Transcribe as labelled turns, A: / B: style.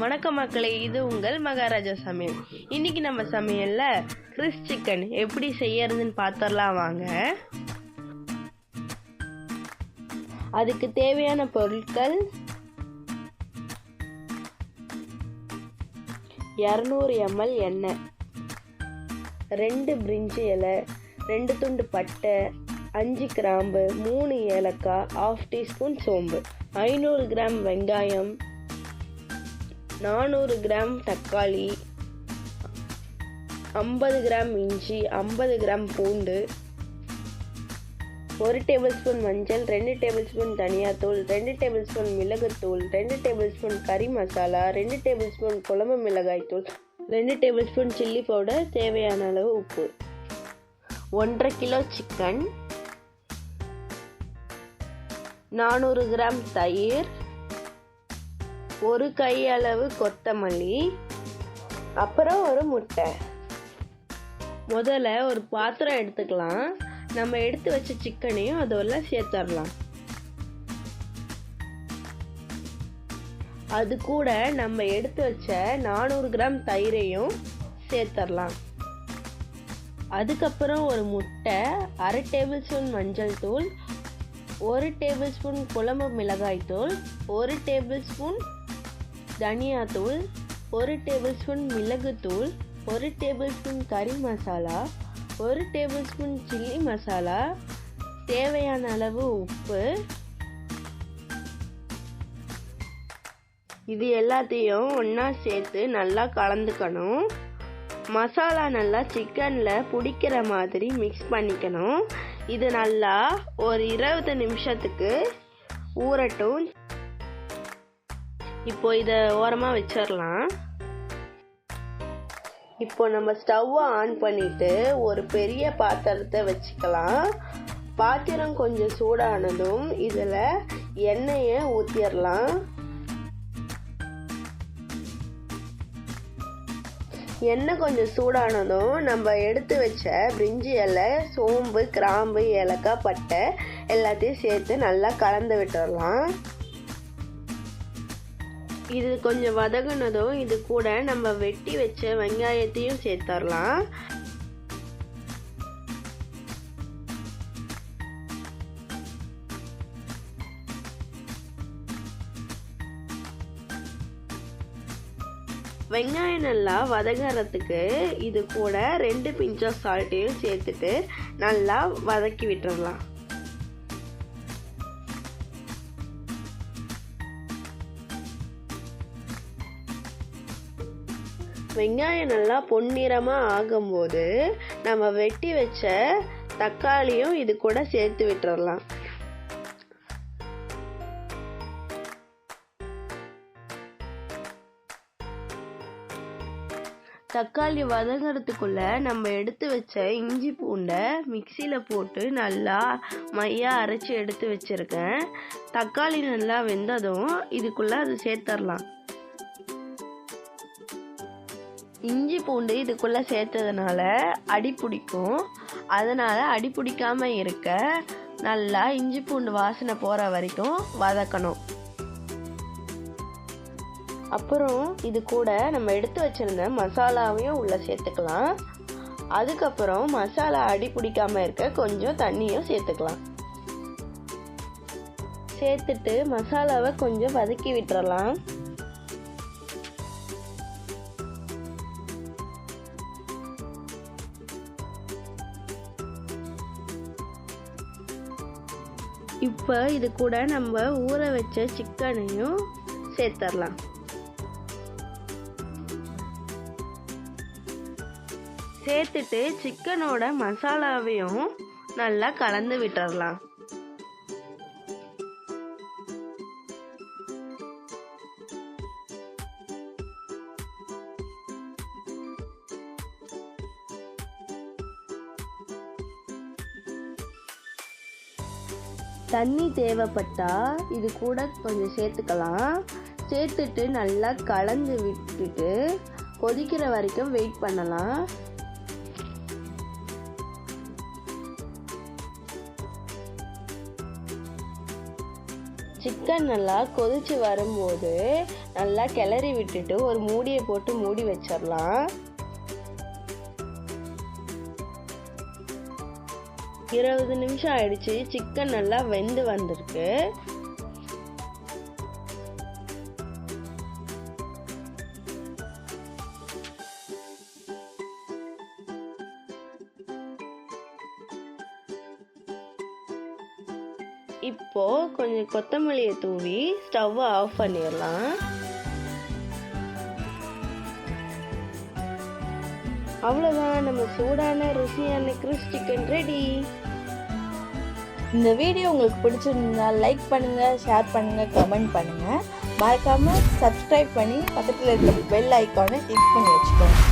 A: வணக்கம் மக்களே, இது உங்கள் மகாராஜா சமையல். இன்னைக்கு நம்ம சமையல்ல கிறிஸ் சிக்கன் எப்படி செய்யறதுன்னு பார்த்துடலாம் வாங்க. அதுக்கு தேவையான பொருட்கள் 200 ml எண்ணெய், 2 பிரிஞ்சி இலை, 2 துண்டு பட்டை, 5 கிராம்பு, 3 ஏலக்காய், 1/2 டீஸ்பூன் சோம்பு, 500 கிராம் வெங்காயம், 400 கிராம் தக்காளி, 50 கிராம் இஞ்சி, 50 கிராம் பூண்டு, 1 டேபிள் ஸ்பூன் மஞ்சள், 2 டேபிள் ஸ்பூன் தனியாத்தூள், 2 டேபிள் ஸ்பூன் மிளகுத்தூள், 2 டேபிள் ஸ்பூன் கறி மசாலா, 2 டேபிள் ஸ்பூன் குழம்பு மிளகாய் தூள், 2 டேபிள் ஸ்பூன் சில்லி பவுடர், தேவையான அளவு உப்பு, 1.5 கிலோ சிக்கன், 400 கிராம் தயிர், 1 கையளவு கொத்தமல்லி, அப்புறம் ஒரு முட்டை. முதல்ல ஒரு பாத்திரம் எடுத்துக்கலாம். நம்ம எடுத்து வச்ச சிக்கனையும் அதோட சேர்த்துடலாம். அது கூட நம்ம எடுத்து வச்ச 400 கிராம் தயிரையும் சேர்த்துடலாம். அதுக்கப்புறம் ஒரு முட்டை, 1/2 டேபிள் ஸ்பூன் மஞ்சள் தூள், 1 டேபிள் ஸ்பூன் குழம்பு மிளகாய் தூள், 1 டேபிள் ஸ்பூன் தனியாத்தூள், 1 டேபிள் ஸ்பூன் மிளகுத்தூள், 1 டேபிள் ஸ்பூன் கறி masala, 1 table spoon chilli masala, தேவையான அளவு உப்பு. இது எல்லாத்தையும் ஒன்றா சேர்த்து நல்லா கலந்துக்கணும். மசாலா நல்லா சிக்கனில் பிடிக்கிற மாதிரி மிக்ஸ் பண்ணிக்கணும். இது நல்லா ஒரு 20 நிமிஷத்துக்கு ஊறட்டும். இப்போ இதை ஓரமாக வச்சிடலாம். இப்போ நம்ம ஸ்டவ்வை ஆன் பண்ணிட்டு ஒரு பெரிய பாத்திரத்தை வச்சுக்கலாம். பாத்திரம் கொஞ்சம் சூடானதும் இதில் எண்ணெயை ஊற்றிடலாம். எண்ணெய் கொஞ்சம் சூடானதும் நம்ம எடுத்து வச்ச பிரிஞ்சி இலை, சோம்பு, கிராம்பு, ஏலக்காய், பட்டை எல்லாத்தையும் சேர்த்து நல்லா கலந்து விட்டுடலாம். இது கொஞ்சம் வதங்கினதும் இது கூட நம்ம வெட்டி வச்ச வெங்காயத்தையும் சேர்த்துடலாம். வெங்காயம் நல்லா வதங்கிறதுக்கு இது கூட 2 பிஞ்ச் ஆஃப் சால்ட்டையும் சேர்த்துட்டு நல்லா வதக்கி விட்டுறலாம். வெங்காயம் நல்லா பொன்னிறமாக ஆகும்போது நம்ம வெட்டி வச்ச தக்காளியும் இது கூட சேர்த்து விட்டுறலாம். தக்காளி வதங்கிறதுக்குள்ள நம்ம எடுத்து வச்ச இஞ்சி பூண்டை மிக்சியில் போட்டு நல்லா மையாக அரைச்சி எடுத்து வச்சுருக்கேன். தக்காளி நல்லா வெந்ததும் இதுக்குள்ளே அது சேர்த்துடலாம். இஞ்சி பூண்டு இதுக்குள்ளே சேர்த்ததுனால அடி பிடிக்கும். அதனால் அடி பிடிக்காமல் இருக்க நல்லா இஞ்சி பூண்டு வாசனை போகிற வரைக்கும் வதக்கணும். அப்புறம் இது கூட நம்ம எடுத்து வச்சிருந்த மசாலாவையும் உள்ளே சேர்த்துக்கலாம். அதுக்கப்புறம் மசாலா அடி பிடிக்காமல் இருக்க கொஞ்சம் தண்ணியும் சேர்த்துக்கலாம். சேர்த்துட்டு மசாலாவை கொஞ்சம் வதக்கி விட்டுறலாம். இப்போ இது கூட நம்ம ஊற வச்ச சிக்கனையும் சேர்த்துடலாம். சேர்த்துட்டு சிக்கனோட மசாலாவையும் நல்லா கலந்து விட்டுறலாம். தண்ணி தேவைப்பட்டா இது கூட கொஞ்சம் சேர்த்துக்கலாம். சேர்த்துட்டு நல்லா கலந்து விட்டுட்டு கொதிக்கிற வரைக்கும் வெயிட் பண்ணலாம். சிக்கன் நல்லா கொதிச்சு வரும்போது நல்லா கிளறி விட்டுட்டு ஒரு மூடியை போட்டு மூடி வச்சிடலாம். 20 நிமிஷம் ஆயிடுச்சு. சிக்கன் நல்லா வெந்து வந்திருக்கு. இப்போ கொஞ்சம் கொத்தமல்லியை தூவி ஸ்டவ் ஆஃப் பண்ணிடலாம். அவ்வளோதான், நம்ம சூடான ருசியான கிறிஸ்பி சிக்கன் ரெடி.
B: இந்த வீடியோ உங்களுக்கு பிடிச்சிருந்தா லைக் பண்ணுங்கள், ஷேர் பண்ணுங்கள், கமெண்ட் பண்ணுங்கள். மறக்காமல் சப்ஸ்கிரைப் பண்ணி பக்கத்தில் இருக்கிற பெல் ஐக்கானை கிளிக் பண்ணி வச்சுக்கோங்க.